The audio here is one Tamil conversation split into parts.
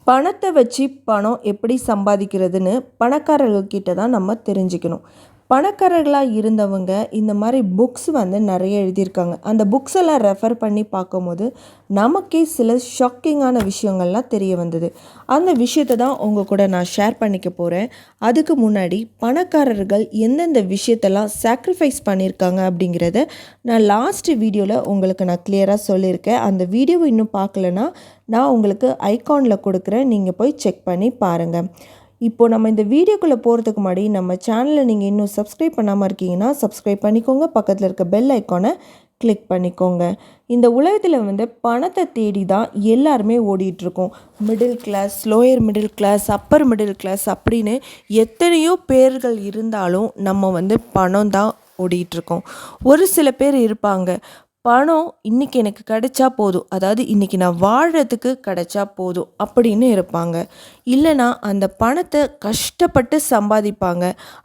பணத்தை வச்சு பணம் எப்படி சம்பாதிக்கிறதுன்னு பணக்காரர்கள்கிட்ட தான் நம்ம தெரிஞ்சுக்கணும். பணக்காரர்களாக இருந்தவங்க இந்த மாதிரி புக்ஸ் நிறைய எழுதியிருக்காங்க. அந்த புக்ஸ் எல்லாம் ரெஃபர் பண்ணி பார்க்கும்போது நமக்கே சில ஷாக்கிங்கான விஷயங்கள்லாம் தெரிய வந்தது. அந்த விஷயத்தை தான் உங்கள் கூட நான் ஷேர் பண்ணிக்க போகிறேன். அதுக்கு முன்னாடி பணக்காரர்கள் எந்தெந்த விஷயத்தெல்லாம் சாக்ரிஃபைஸ் பண்ணியிருக்காங்க அப்படிங்கிறத நான் லாஸ்ட் வீடியோவில் உங்களுக்கு நான் கிளியராக சொல்லியிருக்கேன். அந்த வீடியோவை இன்னும் பார்க்கலன்னா நான் உங்களுக்கு ஐகானில் கொடுக்குறேன், நீங்கள் போய் செக் பண்ணி பாருங்கள். இப்போது நம்ம இந்த வீடியோக்குள்ளே போகிறதுக்கு முன்னாடி நம்ம சேனலை நீங்கள் இன்னும் சப்ஸ்கிரைப் பண்ணாமல் இருக்கீங்கன்னா சப்ஸ்கிரைப் பண்ணிக்கோங்க. பக்கத்தில் இருக்க பெல் ஐக்கானை கிளிக் பண்ணிக்கோங்க. இந்த உலகத்தில் பணத்தை தேடி தான் எல்லாருமே ஓடிட்டுருக்கோம். Middle class, lower middle class, upper middle class அப்படின்னு எத்தனையோ பேர்கள் இருந்தாலும் நம்ம பணம் தான் ஓடிட்டுருக்கோம். ஒரு சில பேர் இருப்பாங்க, பணம் இன்றைக்கி எனக்கு கிடைச்சா போதும், அதாவது இன்றைக்கி நான் வாழறதுக்கு கிடைச்சா போதும் அப்படின்னு இருப்பாங்க. இல்லைனா அந்த பணத்தை கஷ்டப்பட்டு சம்பாதிப்பாங்க,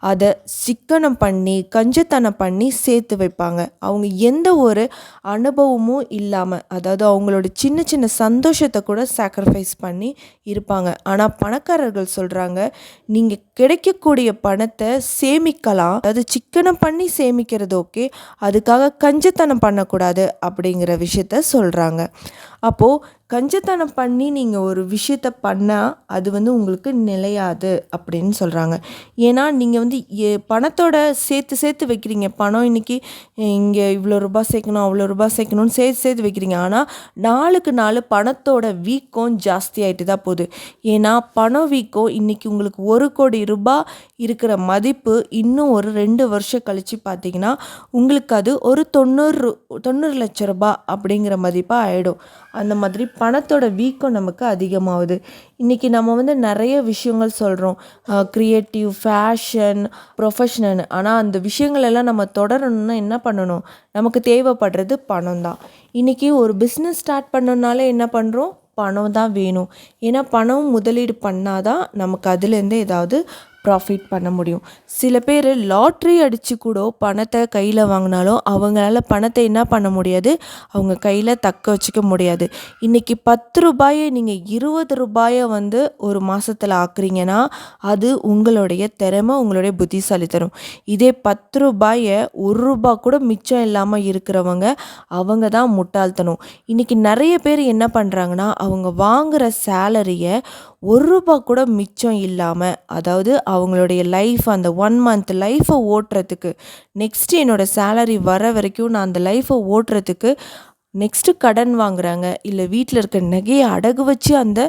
அதை சிக்கனம் பண்ணி கஞ்சத்தனம் பண்ணி சேர்த்து வைப்பாங்க. அவங்க எந்த ஒரு அனுபவமும் இல்லாமல், அதாவது அவங்களோட சின்ன சின்ன சந்தோஷத்தை கூட சாக்ரிஃபைஸ் பண்ணி இருப்பாங்க. ஆனால் பணக்காரர்கள் சொல்கிறாங்க, நீங்கள் கிடைக்கக்கூடிய பணத்தை சேமிக்கலாம், அதாவது சிக்கனம் பண்ணி சேமிக்கிறது ஓகே, அதுக்காக கஞ்சத்தனம் பண்ணக்கூடாது அப்படிங்கிற விஷயத்த சொல்கிறாங்க. அப்போது கஞ்சத்தனம் பண்ணி நீங்கள் ஒரு விஷயத்தை பண்ணால் அது உங்களுக்கு நிலையாது அப்படின்னு சொல்கிறாங்க. ஏன்னா நீங்கள் பணத்தோட சேர்த்து வைக்கிறீங்க. பணம் இன்றைக்கி இங்கே இவ்வளோ ரூபா சேர்க்கணும், அவ்வளோ ரூபா சேர்க்கணும்னு சேர்த்து வைக்கிறீங்க. ஆனால் நாளுக்கு நாள் பணத்தோட வீக்கம் ஜாஸ்தி ஆகிட்டு தான் போகுது. ஏன்னா பணம் வீக்கம் இன்றைக்கி உங்களுக்கு 1,00,00,000 ரூபாய் இருக்கிற மதிப்பு இன்னும் ஒரு 2 வருஷம் கழித்து பார்த்தீங்கன்னா உங்களுக்கு அது ஒரு 90 லட்சம் ரூபாய் அப்படிங்கிற மதிப்பாக ஆகிடும். அந்த மாதிரி பணத்தோட வீக்கம் நமக்கு அதிகமாகுது. இன்றைக்கி நம்ம நிறைய விஷயங்கள் சொல்கிறோம், க்ரியேட்டிவ், ஃபேஷன், ப்ரொஃபஷனல். ஆனால் அந்த விஷயங்கள் எல்லாம் நம்ம தொடரணும்னா என்ன பண்ணணும்? நமக்கு தேவைப்படுறது பணம் தான். இன்றைக்கி ஒரு பிஸ்னஸ் ஸ்டார்ட் பண்ணணுன்னாலே என்ன பண்ணுறோம்? பணம் தான் வேணும். ஏன்னா பணம் முதலீடு பண்ணாதான் நமக்கு அதுலேருந்து ஏதாவது ப்ராஃபிட் பண்ண முடியும். சில பேர் லாட்ரி அடித்து கூட பணத்தை கையில் வாங்கினாலும் அவங்களால பணத்தை என்ன பண்ண முடியாது, அவங்க கையில் தக்க வச்சுக்க முடியாது. இன்றைக்கி 10 ரூபாயை நீங்கள் 20 ரூபாயை ஒரு மாதத்தில் ஆக்குறீங்கன்னா அது உங்களுடைய திறமை, உங்களுடைய புத்திசாலித்தனம். இதே 10 ரூபாயை 1 ரூபா கூட மிச்சம் இல்லாமல் இருக்கிறவங்க, அவங்க தான் முட்டாள்தனம். இன்றைக்கி நிறைய பேர் என்ன பண்ணுறாங்கன்னா, அவங்க வாங்குகிற சேலரியை 1 ரூபா கூட மிச்சம் இல்லாமல், அதாவது அவங்களுடைய லைஃப், அந்த 1 மந்த் லைஃப்பை ஓட்டுறதுக்கு, நெக்ஸ்ட்டு என்னோடய சேலரி வர வரைக்கும் நான் அந்த லைஃப்பை ஓட்டுறதுக்கு நெக்ஸ்ட்டு கடன் வாங்குகிறாங்க. இல்லை வீட்டில் இருக்க நகையை அடகு வச்சு அந்த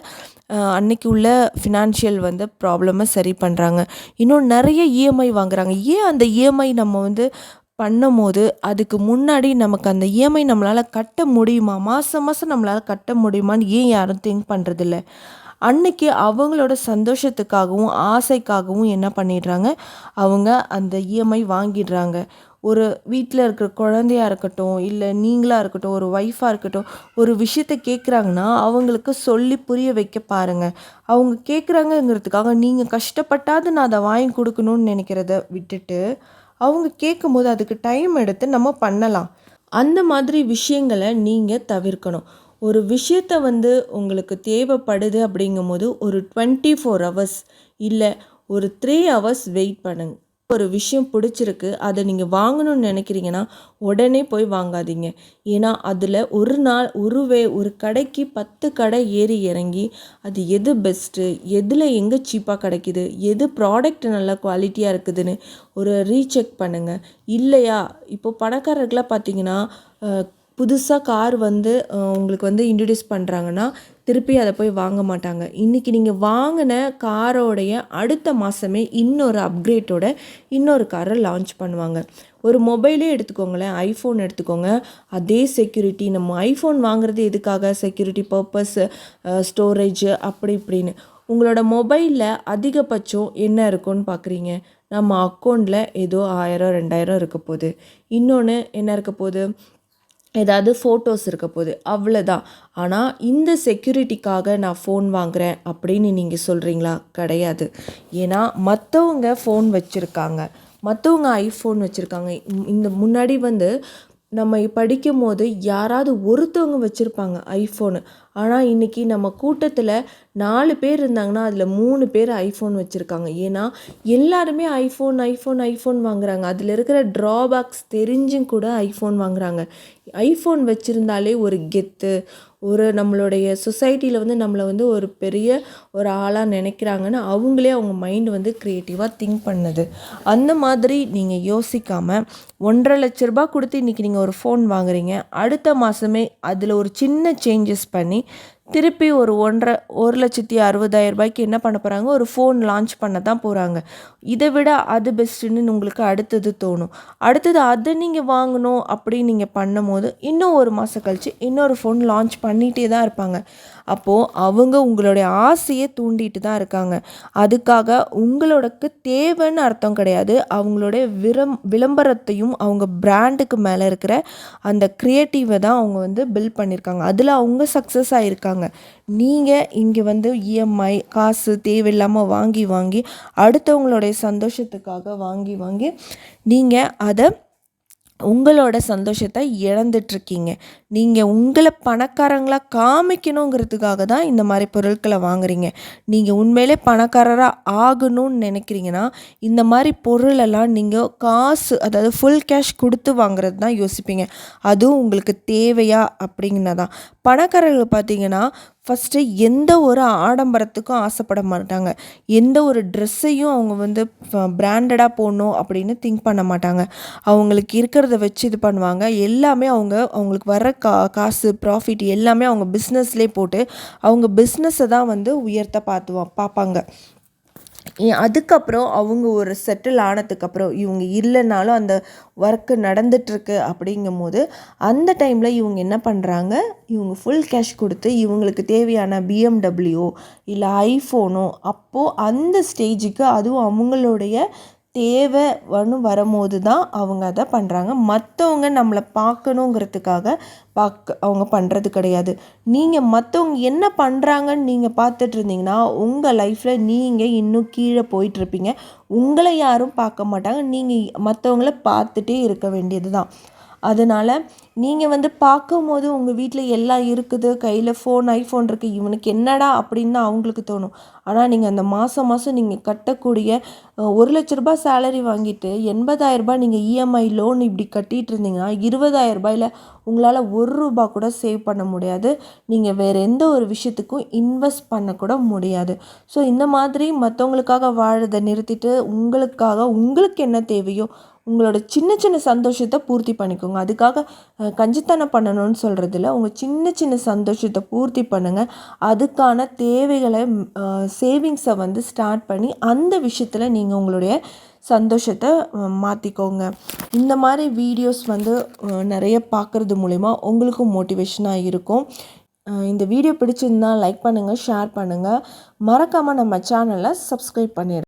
அன்னைக்கு உள்ள ஃபினான்ஷியல் ப்ராப்ளமை சரி பண்ணுறாங்க. இன்னும் நிறைய இஎம்ஐ வாங்குகிறாங்க. ஏன் அந்த இஎம்ஐ நம்ம பண்ணும்போது அதுக்கு முன்னாடி நமக்கு அந்த இஎம்ஐ நம்மளால் கட்ட முடியுமா, மாதம் மாதம் நம்மளால் கட்ட முடியுமான்னு ஏன் யாரும் திங்க் பண்ணுறதில்ல? அன்னைக்கு அவங்களோட சந்தோஷத்துக்காகவும் ஆசைக்காகவும் என்ன பண்ணிடுறாங்க, அவங்க அந்த இஎம்ஐ வாங்கிடுறாங்க. ஒரு வீட்டில் இருக்கிற குழந்தையாக இருக்கட்டும், இல்லை நீங்களாக இருக்கட்டும், ஒரு ஒய்ஃபாக இருக்கட்டும், ஒரு விஷயத்தை கேட்குறாங்கன்னா அவங்களுக்கு சொல்லி புரிய வைக்க பாருங்கள். அவங்க கேட்குறாங்கங்கிறதுக்காக நீங்கள் கஷ்டப்பட்டாது நான் அதை வாங்கி கொடுக்கணும்னு நினைக்கிறத விட்டுட்டு, அவங்க கேட்கும்போது அதுக்கு டைம் எடுத்து நம்ம பண்ணலாம். அந்த மாதிரி விஷயங்களை நீங்கள் தவிர்க்கணும். ஒரு விஷயத்தை உங்களுக்கு தேவைப்படுது அப்படிங்கும்போது ஒரு 24 ஹவர்ஸ் இல்லை ஒரு 3 ஹவர்ஸ் வெயிட் பண்ணுங்க. ஒரு விஷயம் பிடிச்சிருக்கு, அதை நீங்கள் வாங்கணும்னு நினைக்கிறீங்கன்னா உடனே போய் வாங்காதீங்க. ஏன்னா அதில் ஒரு கடைக்கு 10 கடை ஏறி இறங்கி அது எது பெஸ்ட்டு, எதில் எங்கே சீப்பாக கிடைக்கிது, எது ப்ராடக்ட் நல்ல குவாலிட்டியாக இருக்குதுன்னு ஒரு ரீசெக் பண்ணுங்கள். இல்லையா, இப்போ பணக்காரர்களாக பார்த்தீங்கன்னா புதுசாக கார் உங்களுக்கு இன்ட்ரடியூஸ் பண்ணுறாங்கன்னா திருப்பி அதை போய் வாங்க மாட்டாங்க. இன்றைக்கி நீங்கள் வாங்கின காரோடைய அடுத்த மாதமே இன்னொரு அப்கிரேட்டோட இன்னொரு காரை லான்ச் பண்ணுவாங்க. ஒரு மொபைலே எடுத்துக்கோங்களேன், ஐஃபோன் எடுத்துக்கோங்க. அதே செக்யூரிட்டி, நம்ம ஐஃபோன் வாங்குறது எதுக்காக? செக்யூரிட்டி பர்பஸ், ஸ்டோரேஜ் அப்படி இப்படின்னு. உங்களோட மொபைலில் அதிகபட்சம் என்ன இருக்குன்னு பார்க்குறீங்க? நம்ம அக்கௌண்ட்டில் ஏதோ 1000 2000 இருக்க போகுது. இன்னொன்று என்ன இருக்க போகுது, ஏதாவது ஃபோட்டோஸ் இருக்க போகுது, அவ்வளோதான். ஆனால் இந்த செக்யூரிட்டிக்காக நான் ஃபோன் வாங்குகிறேன் அப்படின்னு நீங்கள் சொல்கிறீங்களா? கிடையாது. ஏன்னா மற்றவங்க ஃபோன் வச்சுருக்காங்க, மற்றவங்க ஐஃபோன் வச்சுருக்காங்க. இந்த முன்னாடி நம்ம படிக்கும்போது யாராவது ஒருத்தவங்க வச்சுருப்பாங்க ஐஃபோனு. ஆனால் இன்றைக்கி நம்ம கூட்டத்தில் 4 பேர் இருந்தாங்கன்னா அதில் 3 பேர் ஐஃபோன் வச்சுருக்காங்க. ஏன்னா எல்லாருமே ஐஃபோன் வாங்குறாங்க. அதில் இருக்கிற ட்ராபேக்ஸ் தெரிஞ்சும் கூட ஐஃபோன் வாங்குறாங்க. ஐஃபோன் வச்சுருந்தாலே ஒரு கெத்து, ஒரு நம்மளுடைய சொசைட்டியில் வந்து நம்மளை வந்து ஒரு பெரிய ஒரு ஆளாக நினைக்கிறாங்கன்னு அவங்களே அவங்க மைண்டு வந்து க்ரியேட்டிவாக திங்க் பண்ணுது. அந்த மாதிரி நீங்கள் யோசிக்காமல் 1,50,000 கொடுத்து இன்றைக்கி நீங்கள் ஒரு ஃபோன் வாங்குறீங்க. அடுத்த மாதமே அதில் ஒரு சின்ன சேஞ்சஸ் பண்ணி திருப்பி ஒரு 1,60,000 என்ன பண்ண போகிறாங்க, ஒரு ஃபோன் லான்ச் பண்ண தான் போகிறாங்க. இதை விட அது பெஸ்ட்டுன்னு உங்களுக்கு அடுத்தது தோணும். அடுத்தது அதை நீங்கள் வாங்கணும் அப்படின்னு நீங்கள் பண்ணும்போது இன்னும் ஒரு மாதம் கழித்து இன்னொரு ஃபோன் லான்ச் பண்ணிகிட்டே தான் இருப்பாங்க. அப்போது அவங்க உங்களுடைய ஆசையை தூண்டிட்டு தான் இருக்காங்க. அதுக்காக உங்களுக்கு தேவைன்னு அர்த்தம் கிடையாது. அவங்களுடைய விளம்பரத்தையும் அவங்க பிராண்டுக்கு மேலே இருக்கிற அந்த க்ரியேட்டிவை தான் அவங்க வந்து பில்ட் பண்ணியிருக்காங்க. அதில் அவங்க சக்ஸஸ் ஆகியிருக்காங்க. நீங்கள் இங்கே வந்து இஎம்ஐ காசு தேவையில்லாமல் வாங்கி அடுத்தவங்களுடைய சந்தோஷத்துக்காக வாங்கி நீங்கள் அதை உங்களோட சந்தோஷத்தை இழந்துட்டுருக்கீங்க. நீங்கள் உங்களை பணக்காரங்களாக காமிக்கணுங்கிறதுக்காக தான் இந்த மாதிரி பொருட்களை வாங்குறீங்க. நீங்கள் உண்மையிலே பணக்காரராக ஆகணும்னு நினைக்கிறீங்கன்னா இந்த மாதிரி பொருளெல்லாம் நீங்கள் காசு, அதாவது ஃபுல் கேஷ் கொடுத்து வாங்குறது தான் யோசிப்பீங்க. அதுவும் உங்களுக்கு தேவையா அப்படிங்கன்னா தான். பணக்காரர்கள் பார்த்தீங்கன்னா ஃபஸ்ட்டு எந்த ஒரு ஆடம்பரத்துக்கும் ஆசைப்பட மாட்டாங்க. எந்த ஒரு ட்ரெஸ்ஸையும் அவங்க வந்து பிராண்டடாக போடணும் அப்படின்னு திங்க் பண்ண மாட்டாங்க. அவங்களுக்கு இருக்கிறத வச்சு இது பண்ணுவாங்க. எல்லாமே அவங்களுக்கு வர காசு ப்ராஃபிட் எல்லாமே அவங்க பிஸ்னஸ்லேயே போட்டு அவங்க பிஸ்னஸை தான் வந்து உயர்த்த பார்ப்பாங்க. அதுக்கப்புறம் அவங்க ஒரு செட்டில் ஆனதுக்கப்புறம் இவங்க இல்லைனாலும் அந்த ஒர்க்கு நடந்துகிட்ருக்கு அப்படிங்கும்போது அந்த டைமில் இவங்க என்ன பண்ணுறாங்க, இவங்க ஃபுல் கேஷ் கொடுத்து இவங்களுக்கு தேவையான BMW இல்லை ஐஃபோனோ அப்போது அந்த ஸ்டேஜுக்கு அதுவும் அவங்களுடைய தேவை வரும்போது தான் அவங்க அதை பண்ணுறாங்க. மற்றவங்க நம்மளை பார்க்கணுங்கிறதுக்காக அவங்க பண்ணுறது கிடையாது. நீங்கள் மற்றவங்க என்ன பண்ணுறாங்கன்னு நீங்கள் பார்த்துட்டு இருந்தீங்கன்னா உங்கள் லைஃப்பில் நீங்கள் இன்னும் கீழே போயிட்டுருப்பீங்க. உங்களை யாரும் பார்க்க மாட்டாங்க. நீங்கள் மற்றவங்கள பார்த்துட்டே இருக்க வேண்டியது தான். அதனால் நீங்கள் வந்து பார்க்கும்போது உங்கள் வீட்டில் எல்லாம் இருக்குது, கையில் ஐஃபோன் இருக்குது, இவனுக்கு என்னடா அப்படின்னு தான் அவங்களுக்கு தோணும். ஆனால் நீங்கள் அந்த மாதம் நீங்கள் கட்டக்கூடிய 1,00,000 சேலரி வாங்கிட்டு 80,000 நீங்கள் இஎம்ஐ லோன் இப்படி கட்டிகிட்டு இருந்தீங்கன்னா 20,000 உங்களால் ₹1 கூட சேவ் பண்ண முடியாது. நீங்கள் வேறு எந்த ஒரு விஷயத்துக்கும் இன்வெஸ்ட் பண்ணக்கூட முடியாது. ஸோ இந்த மாதிரி மற்றவங்களுக்காக வாழறதை நிறுத்திட்டு உங்களுக்கு என்ன தேவையோ உங்களோட சின்ன சந்தோஷத்தை பூர்த்தி பண்ணிக்கோங்க. அதுக்காக கஞ்சித்தனம் பண்ணணும்னு சொல்கிறதில்ல. உங்கள் சின்ன சந்தோஷத்தை பூர்த்தி பண்ணுங்கள். அதுக்கான தேவைகளை சேவிங்ஸை வந்து ஸ்டார்ட் பண்ணி அந்த விஷயத்தில் நீங்கள் உங்களுடைய சந்தோஷத்தை மாற்றிக்கோங்க. இந்த மாதிரி வீடியோஸ் வந்து நிறைய பார்க்குறது மூலிமா உங்களுக்கும் மோட்டிவேஷனாக இருக்கும். இந்த வீடியோ பிடிச்சிருந்தால் லைக் பண்ணுங்கள், ஷேர் பண்ணுங்கள். மறக்காமல் நம்ம சேனலை சப்ஸ்கிரைப் பண்ணிடுங்க.